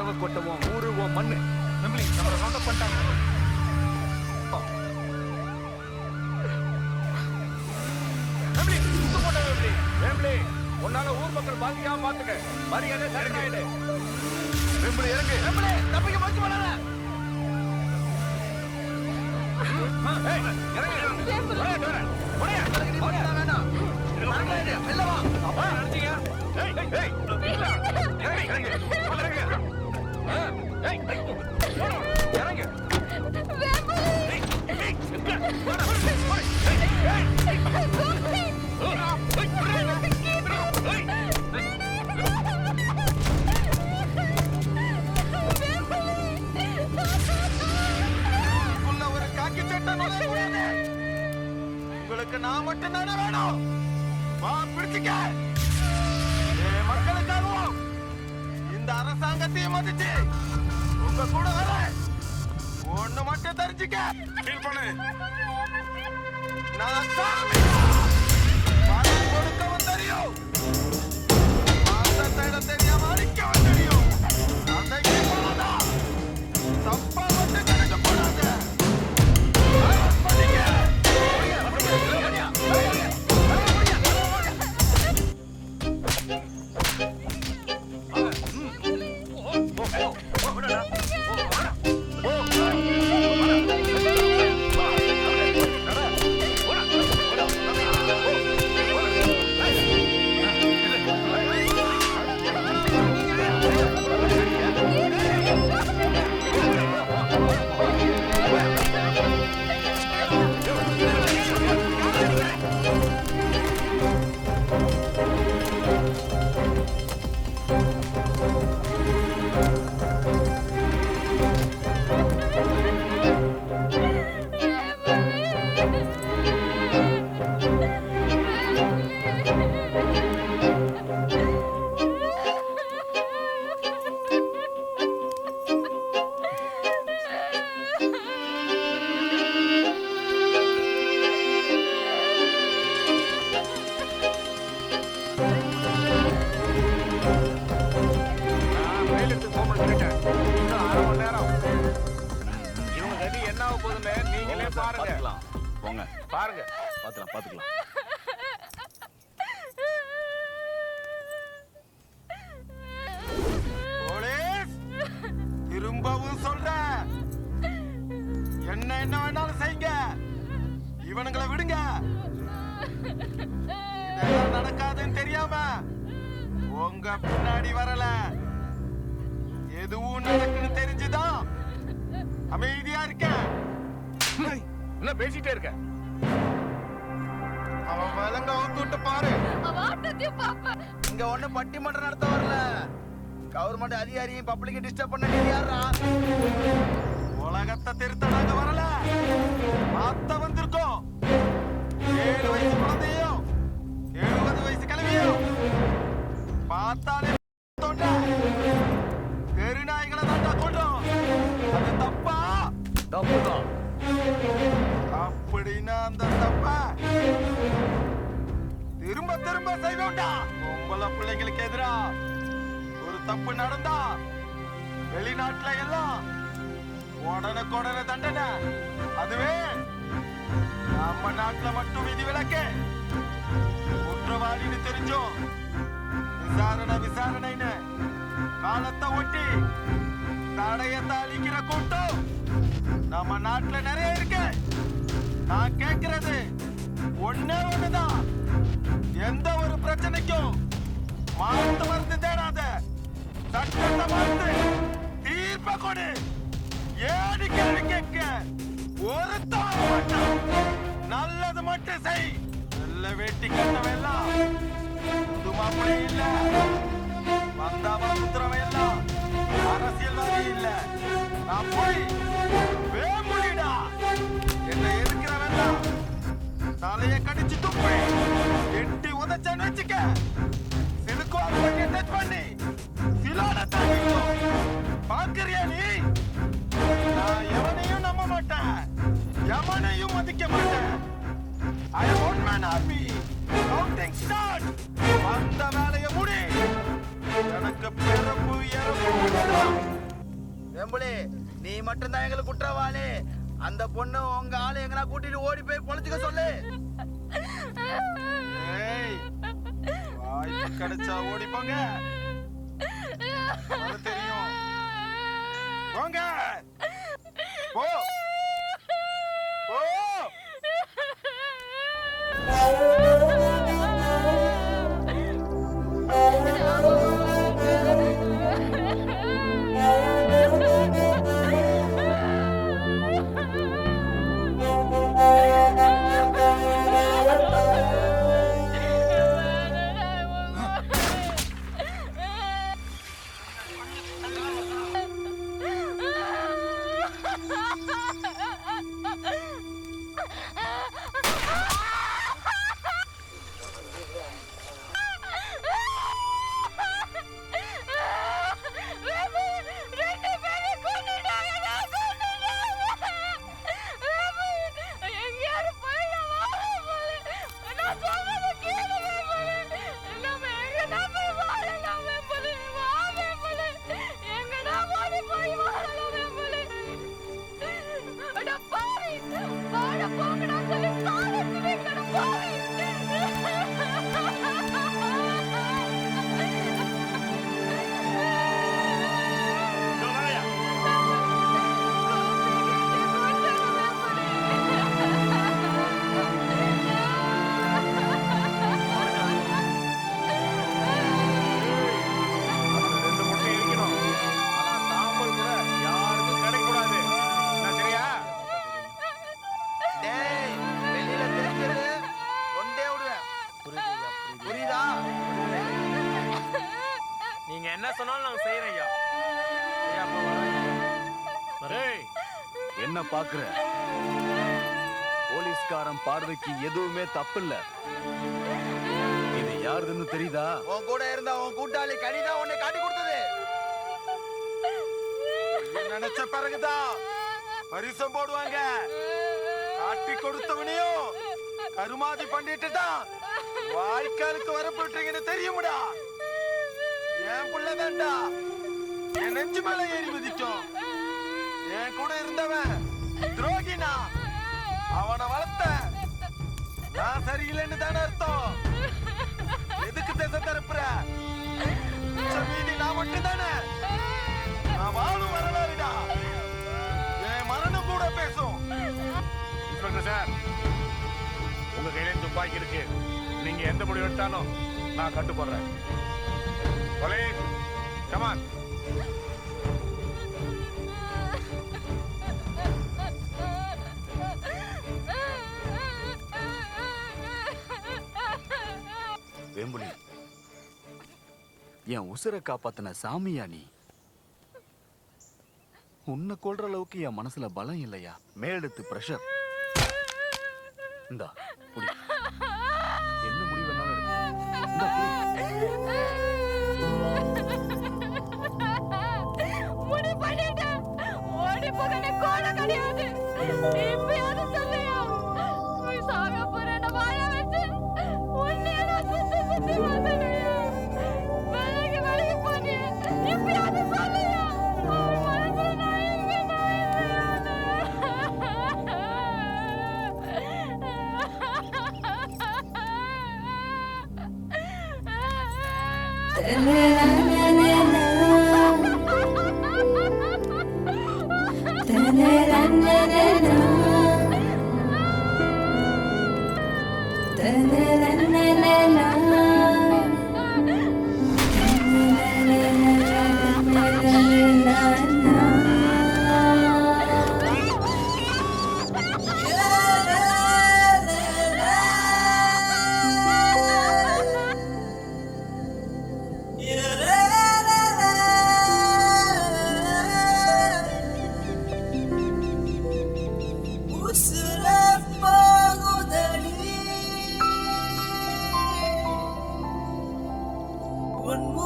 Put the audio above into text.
சாவ கொட்டவும் ஊரு ஓ மண்ணு நம்பி நம்ம ரவுண்ட் அப் பண்ணிட்டாங்க. உன்னால ஊர் மக்கள் பாதிக்காம பாத்துக்க. மரியாதை சரணாயிடு. வெம்பளி இறங்கு. வெம்பளி தப்பிக்க முயற்சி பண்ணாத. இறங்கு. ஒடையா வேண்டாம். வெளில வா. அப்பா நினைச்சீங்க. இறங்கு. இறங்கு. இறங்கு. உங்களுக்கு நான் மட்டும் தானே வேணும். வா பிடிச்சுக்க. மக்களுக்காகவும் இந்த அரசாங்கத்தையும் மதிச்சு உங்க கூட வர ஒண்ணு மட்டும் தெரிஞ்சுக்க. நான் சாமி பணம் கொடுக்கவும் தெரியும், மாசத்தை தெரியாம அடிக்கவும் தெரியும். அன்னைக்கு போனதான் தப்பா மட்டும் கிடைக்க போடாது. பாருங்க பாத்துக்கலாம். திரும்பவும் சொல்றேன், என்ன வேணாலும் செய்யுங்க, இவனுங்களை விடுங்க. இதெல்லாம் நடக்காதுன்னு தெரியாம உங்க பின்னாடி வரல. எதுவும் நடக்குன்னு தெரிஞ்சுதான் அமைதியா இருக்க. என்ன பேசிட்டே இருக்க? அவன் விலங்க அவுத்துட்டு பாரு. இங்க ஒண்ணு பட்டிமன்றம் நடத்த வரல. கவர்மெண்ட் அதிகாரியும் பப்ளிக் டிஸ்டர்ப் பண்ண யாரா? உலகத்தை திருத்த நாங்க வரல, மாத்த வந்திருக்கோம். 7 வயசு குழந்தையும் 70 வயசு கிழவியும் பார்த்தாலே தெருநாய்களை தாண்டா கொண்டோம். அது தப்பா? தப்புதான். அப்படின்னா அந்த தப்ப திரும்ப திரும்ப செய்வோம்டா. பொம்பளை பிள்ளைங்களுக்கு எதிரா ஒரு தப்பு நடந்தா வெளிநாட்டுல எல்லாம் உடனுக்குடனே தண்டனை. அதுவே நம்ம நாட்டுல மட்டும் விதி விலக்கு. குற்றவாளின்னு தெரிஞ்சோம் விசாரணைன்னு காலத்தை ஒட்டி தடையத்தை அழிக்கிற கூட்டம் நம்ம நாட்டுல நிறைய இருக்கு. நான் கேட்கிறது ஒண்ணுதான், எந்த ஒரு பிரச்சனைக்கும் மாத்து மருந்து தேடாத, சட்டத்தை மாத்து, தீர்ப்ப கொடு. ஏடி கேள்வி கேட்க ஒருத்தவன் மாட்டான். நல்லது மட்டும் செய். வெள்ள வேட்டி கட்டவெல்லாம் புது மாப்பிள்ளை இல்ல, வந்தவன் சுத்துறவெல்லாம் அரசியல்வாதி இல்ல. நான் போய் வேமுடிடா என்ன எதிர்க்கிறவெல்லாம் தலைய கடிச்சு துப்பி எட்டி உதச்சான்னு வச்சுக்க. சிலுக்குவாங்க பண்ணி டச் பண்ணி சிலோட தாங்கிக்கும். பாக்குறியா நீ? நான் எவனையும் நம்ப மாட்டேன், எவனையும் மதிக்க மாட்டேன். I am one man army. Counting start. வந்த வேலைய முடி. எனக்கு பிறப்பு இறப்பு நீ மட்டும்தான் எங்களுக்கு குற்றவாளி. அந்த பொண்ணு உங்க ஆளு எங்கனா கூட்டிட்டு ஓடி போய் பொழைச்சுக்க சொல்லு. வாய்ப்பு கிடைச்சா ஓடி போங்க. தெரியும் போங்க. போ போ. என்ன சொன்னாலும் நாங்க செய்யறோம் ஐயா. என்ன பாக்குற? போலீஸ்காரன் பார்வைக்கு எதுவுமே தப்பு இல்ல. இது யாருன்னு தெரியுதா? உன் கூட இருந்த உன் கூட்டாளி கனிதான் உன்னை காட்டி கொடுத்தது. நினைச்ச பிறகுதான் பரிசம் போடுவாங்க. காட்டி கொடுத்தவனையும் கருமாதி பண்ணிட்டு தான் வாய்க்காலுக்கு வரப்பட்டுறீங்கன்னு தெரியுமுடா. என் புள்ளதான்டா என் நெஞ்சு மேல ஏறி மிதிக்கும். என் கூட இருந்தவன் துரோகினா. அவனை வளர்த்த நான் சரியில்லைன்னு தானே அர்த்தம். எதுக்கு திசை தரப்புற? மீதி நான் மட்டும் தானே. நான் வாழும் வரலாறுடா. என் மரணம் கூட பேசும். இன்ஸ்பெக்டர் சார், உங்க கையில துப்பாக்கி இருக்கு. நீங்க எந்த முடிவு எடுத்தாலும் நான் கட்டுப்படுறேன். Police, come on. வேம்புலி, என் உசுரை காப்பாத்தின சாமியா நீ? உன்னை கொல்ற அளவுக்கு என் மனசுல பலம் இல்லையா? மேலெடுத்து பிரஷர். இந்தா புடி. என்ன முடிவு வேணாலும் எடுத்து. இந்தா புடி. முடி பண்ணிட்டேன். ஓடி போகனே கோல கிடையாது. இப்பயாவது சொல்லியா? நீ சாக போறேன்னு வாய வச்சு உன்னைய நான் சுத்தி சுத்தி வந்தேனையா. விலகி போனே. இப்பயாவது சொல்லியா? மனசுல நான் இல்லையா? La